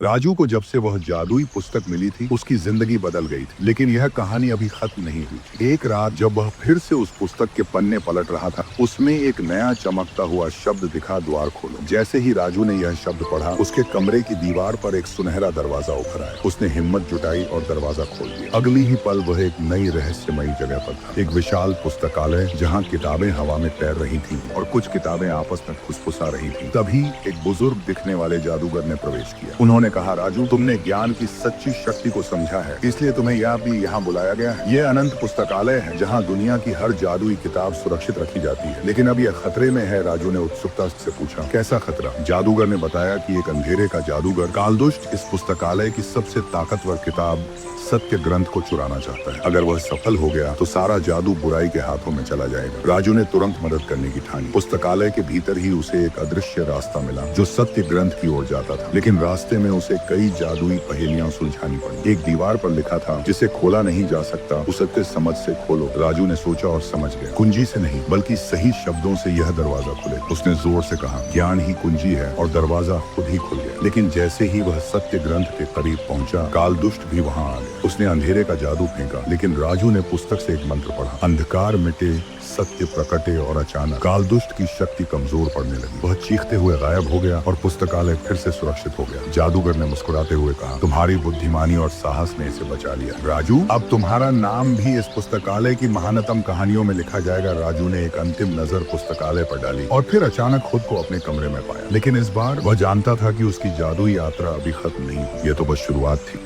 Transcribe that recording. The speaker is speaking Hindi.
राजू को जब से वह जादुई पुस्तक मिली थी उसकी जिंदगी बदल गई थी। लेकिन यह कहानी अभी खत्म नहीं हुई थी। एक रात जब वह फिर से उस पुस्तक के पन्ने पलट रहा था, उसमें एक नया चमकता हुआ शब्द दिखा, द्वार खोलो। जैसे ही राजू ने यह शब्द पढ़ा, उसके कमरे की दीवार पर एक सुनहरा दरवाजा उभर आया। उसने हिम्मत जुटाई और दरवाजा खोल दिया। अगली ही पल वह एक नई रहस्यमयी जगह पर था। एक विशाल पुस्तकालय जहाँ किताबें हवा में तैर रही थी और कुछ किताबें आपस में फुसफुसा रही थी। तभी एक बुजुर्ग दिखने वाले जादूगर ने प्रवेश किया। उन्होंने कहा, राजू, तुमने ज्ञान की सच्ची शक्ति को समझा है, इसलिए तुम्हें यह भी यहाँ बुलाया गया है। ये अनंत पुस्तकालय है जहाँ दुनिया की हर जादुई किताब सुरक्षित रखी जाती है। लेकिन अब यह खतरे में है। राजू ने उत्सुकता से पूछा, कैसा खतरा? जादूगर ने बताया कि एक अंधेरे का जादूगर कालदुष्ट इस पुस्तकालय की सबसे ताकतवर किताब सत्य ग्रंथ को चुराना चाहता है। अगर वह सफल हो गया तो सारा जादू बुराई के हाथों में चला जाएगा। राजू ने तुरंत मदद करने की ठानी। पुस्तकालय के भीतर ही उसे एक अदृश्य रास्ता मिला जो सत्य ग्रंथ की ओर जाता था। लेकिन रास्ते में उसे कई जादुई पहेलियां सुलझानी पड़ी। एक दीवार पर लिखा था, जिसे खोला नहीं जा सकता उसे समझ से खोलो। राजू ने सोचा और समझ गया, कुंजी से नहीं बल्कि सही शब्दों से यह दरवाजा खुले। उसने जोर से कहा, ज्ञान ही कुंजी है, और दरवाजा खुद ही खुल गया। लेकिन जैसे ही वह सत्य ग्रंथ के करीब पहुंचा, कालदुष्ट भी वहां आ गया। उसने अंधेरे का जादू फेंका, लेकिन राजू ने पुस्तक से एक मंत्र पढ़ा। अंधकार मिटे, सत्य प्रकटे, और अचानक कालदुष्ट की शक्ति कमजोर पड़ने लगी। वह चीखते हुए गायब हो गया और पुस्तकालय फिर से सुरक्षित हो गया। जादूगर ने मुस्कुराते हुए कहा, तुम्हारी बुद्धिमानी और साहस ने इसे बचा लिया। राजू, अब तुम्हारा नाम भी इस पुस्तकालय की महानतम कहानियों में लिखा जाएगा। राजू ने एक अंतिम नजर पुस्तकालय पर डाली और फिर अचानक खुद को अपने कमरे में पाया। लेकिन इस बार वह जानता था कि उसकी जादुई यात्रा अभी खत्म नहीं हुई। यह तो बस शुरुआत थी।